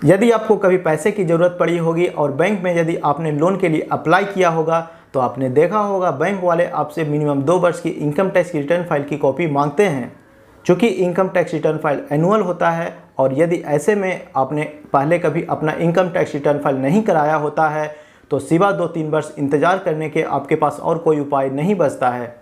यदि आपको कभी पैसे की ज़रूरत पड़ी होगी और बैंक में यदि आपने लोन के लिए अप्लाई किया होगा तो आपने देखा होगा बैंक वाले आपसे मिनिमम 2 वर्ष की इनकम टैक्स रिटर्न फाइल की कॉपी मांगते हैं। चूँकि income tax return file annual होता है और यदि ऐसे में आपने पहले कभी अपना इनकम टैक्स रिटर्न फाइल नहीं कराया होता है तो सिवा 2-3 वर्ष इंतज़ार करने के आपके पास और कोई उपाय नहीं बचता है।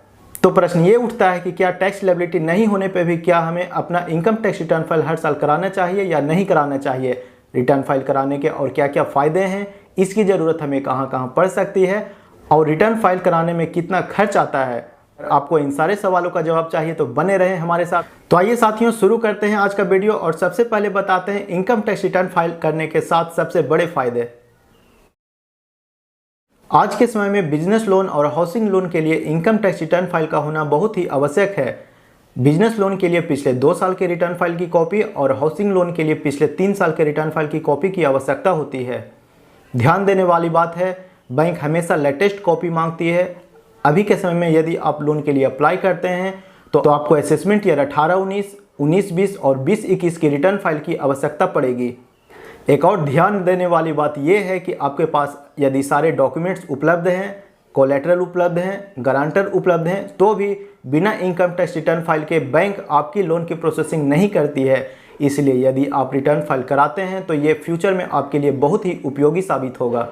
तो प्रश्न ये उठता है कि क्या टैक्स लायबिलिटी नहीं होने पर भी क्या हमें अपना इनकम टैक्स रिटर्न फाइल हर साल कराना चाहिए या नहीं कराना चाहिए? रिटर्न फाइल कराने के और क्या क्या फ़ायदे हैं, इसकी ज़रूरत हमें कहाँ कहाँ पड़ सकती है और रिटर्न फाइल कराने में कितना खर्च आता है। आपको इन सारे सवालों का जवाब चाहिए तो बने रहें हमारे साथ। तो आइए साथियों शुरू करते हैं आज का वीडियो और सबसे पहले बताते हैं इनकम टैक्स रिटर्न फाइल करने के 7 सबसे बड़े फायदे। आज के समय में बिजनेस लोन और हाउसिंग लोन के लिए इनकम टैक्स रिटर्न फाइल का होना बहुत ही आवश्यक है। बिजनेस लोन के लिए पिछले 2 साल के रिटर्न फाइल की कॉपी और हाउसिंग लोन के लिए पिछले 3 साल के रिटर्न फाइल की कॉपी की आवश्यकता होती है। ध्यान देने वाली बात है, बैंक हमेशा लेटेस्ट कॉपी मांगती है। अभी के समय में यदि आप लोन के लिए अप्लाई करते हैं तो आपको असेसमेंट ईयर 18-19, 19-20 और 20-21 की रिटर्न फाइल की आवश्यकता पड़ेगी। एक और ध्यान देने वाली बात यह है कि आपके पास यदि सारे डॉक्यूमेंट्स उपलब्ध हैं, कोलेटरल उपलब्ध हैं, गारंटर उपलब्ध हैं, तो भी बिना इनकम टैक्स रिटर्न फाइल के बैंक आपकी लोन की प्रोसेसिंग नहीं करती है। इसलिए यदि आप रिटर्न फाइल कराते हैं तो ये फ्यूचर में आपके लिए बहुत ही उपयोगी साबित होगा।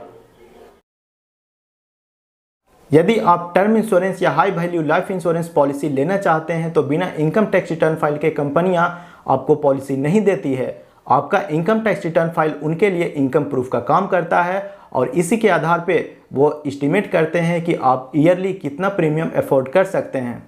यदि आप टर्म इंश्योरेंस या high value life insurance policy लेना चाहते हैं तो बिना इनकम टैक्स रिटर्न फाइल के कंपनियां आपको पॉलिसी नहीं देती है। आपका इनकम टैक्स रिटर्न फाइल उनके लिए इनकम प्रूफ का काम करता है और इसी के आधार पे वो एस्टिमेट करते हैं कि आप ईयरली कितना प्रीमियम अफोर्ड कर सकते हैं।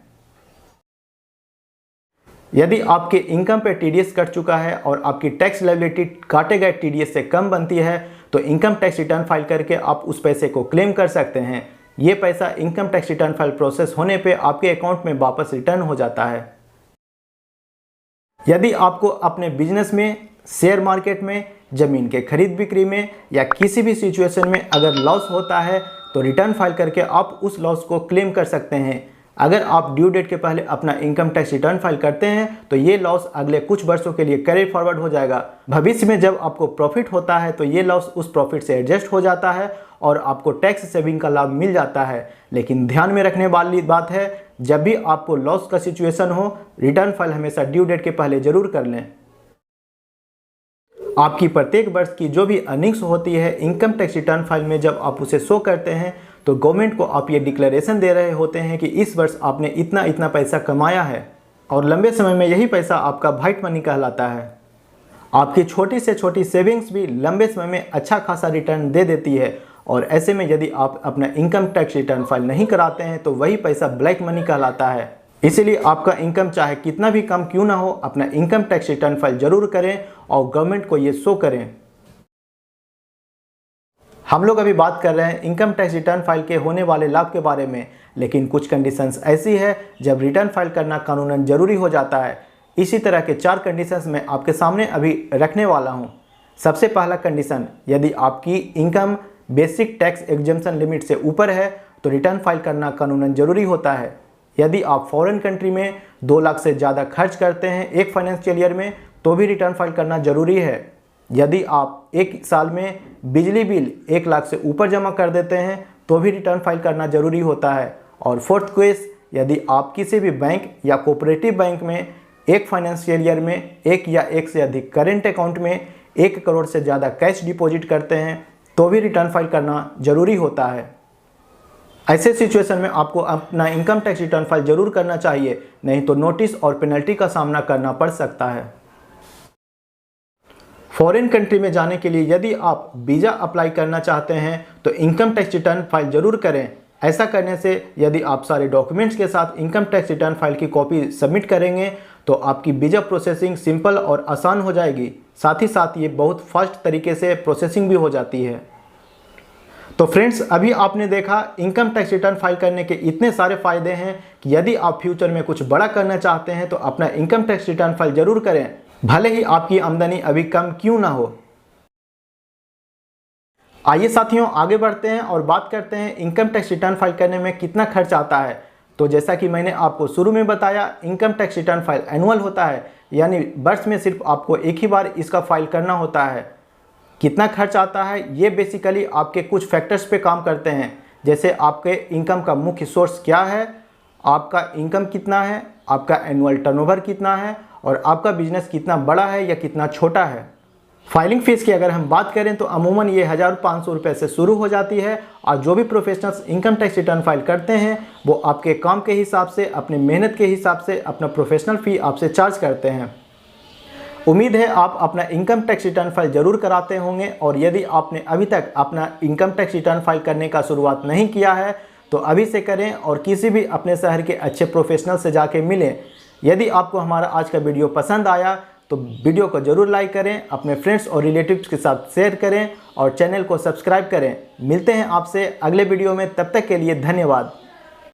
यदि आपके इनकम पे टीडीएस कट चुका है और आपकी टैक्स लायबिलिटी काटे गए टीडीएस से कम बनती है तो इनकम टैक्स रिटर्न फाइल करके आप उस पैसे को क्लेम कर सकते हैं। ये पैसा income tax return file process होने पे आपके अकाउंट में वापस रिटर्न हो जाता है। यदि आपको अपने बिजनेस में, शेयर मार्केट में, ज़मीन के खरीद बिक्री में या किसी भी सिचुएशन में अगर लॉस होता है तो रिटर्न फाइल करके आप उस लॉस को क्लेम कर सकते हैं। अगर आप ड्यू डेट के पहले अपना इनकम टैक्स रिटर्न फाइल करते हैं तो ये लॉस अगले कुछ वर्षों के लिए कैरी फॉरवर्ड हो जाएगा। भविष्य में जब आपको प्रॉफिट होता है तो ये लॉस उस प्रॉफिट से एडजस्ट हो जाता है और आपको टैक्स सेविंग का लाभ मिल जाता है। लेकिन ध्यान में रखने वाली बात है, जब भी आपको लॉस का सिचुएशन हो, रिटर्न फाइल हमेशा ड्यू डेट के पहले जरूर कर लें। आपकी प्रत्येक वर्ष की जो भी अर्निंग्स होती है इनकम टैक्स रिटर्न फाइल में जब आप उसे शो करते हैं तो गवर्नमेंट को आप ये डिक्लेरेशन दे रहे होते हैं कि इस वर्ष आपने इतना इतना पैसा कमाया है और लंबे समय में यही पैसा आपका व्हाइट मनी कहलाता है। आपकी छोटी से छोटी सेविंग्स भी लंबे समय में अच्छा खासा रिटर्न दे देती है और ऐसे में यदि आप अपना इनकम टैक्स रिटर्न फाइल नहीं कराते हैं तो वही पैसा ब्लैक मनी कहलाता है। इसीलिए आपका इनकम चाहे कितना भी कम क्यों ना हो, अपना इनकम टैक्स रिटर्न फाइल जरूर करें और गवर्नमेंट को ये शो करें। हम लोग अभी बात कर रहे हैं इनकम टैक्स रिटर्न फाइल के होने वाले लाभ के बारे में, लेकिन कुछ कंडीशंस ऐसी है जब रिटर्न फाइल करना कानूनन जरूरी हो जाता है। इसी तरह के 4 कंडीशंस मैं आपके सामने अभी रखने वाला हूं। सबसे पहला कंडीशन, यदि आपकी income basic tax exemption limit से ऊपर है तो रिटर्न फाइल करना कानूनन जरूरी होता है। यदि आप फॉरेन कंट्री में 2 लाख से ज़्यादा खर्च करते हैं एक फाइनेंशियल ईयर में तो भी रिटर्न फाइल करना जरूरी है। यदि आप एक साल में बिजली बिल 1 लाख से ऊपर जमा कर देते हैं तो भी रिटर्न फाइल करना जरूरी होता है। और फोर्थ केस, यदि आप किसी भी बैंक या कोऑपरेटिव बैंक में एक फाइनेंशियल ईयर में एक या एक से अधिक करेंट अकाउंट में 1 करोड़ से ज़्यादा कैश डिपॉजिट करते हैं तो भी रिटर्न फाइल करना जरूरी होता है। ऐसे सिचुएशन में आपको अपना इनकम टैक्स रिटर्न फाइल जरूर करना चाहिए, नहीं तो नोटिस और पेनल्टी का सामना करना पड़ सकता है। फॉरेन कंट्री में जाने के लिए यदि आप वीज़ा अप्लाई करना चाहते हैं तो इनकम टैक्स रिटर्न फाइल जरूर करें। ऐसा करने से यदि आप सारे डॉक्यूमेंट्स के साथ इनकम टैक्स रिटर्न फाइल की कॉपी सबमिट करेंगे तो आपकी वीज़ा प्रोसेसिंग सिंपल और आसान हो जाएगी। साथ ही साथ ये बहुत फास्ट तरीके से प्रोसेसिंग भी हो जाती है। तो फ्रेंड्स, अभी आपने देखा इनकम टैक्स रिटर्न फाइल करने के इतने सारे फायदे हैं कि यदि आप फ्यूचर में कुछ बड़ा करना चाहते हैं तो अपना इनकम टैक्स रिटर्न फाइल जरूर करें, भले ही आपकी आमदनी अभी कम क्यों ना हो। आइए साथियों आगे बढ़ते हैं और बात करते हैं इनकम टैक्स रिटर्न फाइल करने में कितना खर्च आता है। तो जैसा कि मैंने आपको शुरू में बताया, income tax return file annual होता है, यानी वर्ष में सिर्फ आपको एक ही बार इसका फाइल करना होता है। कितना खर्च आता है, ये बेसिकली आपके कुछ फैक्टर्स पे काम करते हैं, जैसे आपके इनकम का मुख्य सोर्स क्या है, आपका इनकम कितना है, आपका एनुअल टर्नओवर कितना है और आपका बिजनेस कितना बड़ा है या कितना छोटा है। फाइलिंग फ़ीस की अगर हम बात करें तो अमूमन ये 1500 रुपये से शुरू हो जाती है और जो भी professionals income tax return file करते हैं वो आपके काम के हिसाब से, अपने मेहनत के हिसाब से अपना प्रोफेशनल फ़ी आपसे चार्ज करते हैं। उम्मीद है आप अपना इनकम टैक्स रिटर्न फाइल ज़रूर कराते होंगे और यदि आपने अभी तक अपना इनकम टैक्स रिटर्न फाइल करने का शुरुआत नहीं किया है तो अभी से करें और किसी भी अपने शहर के अच्छे प्रोफेशनल से जाके मिलें। यदि आपको हमारा आज का वीडियो पसंद आया तो वीडियो को ज़रूर लाइक करें, अपने फ्रेंड्स और रिलेटिव्स के साथ शेयर करें और चैनल को सब्सक्राइब करें। मिलते हैं आपसे अगले वीडियो में, तब तक के लिए धन्यवाद।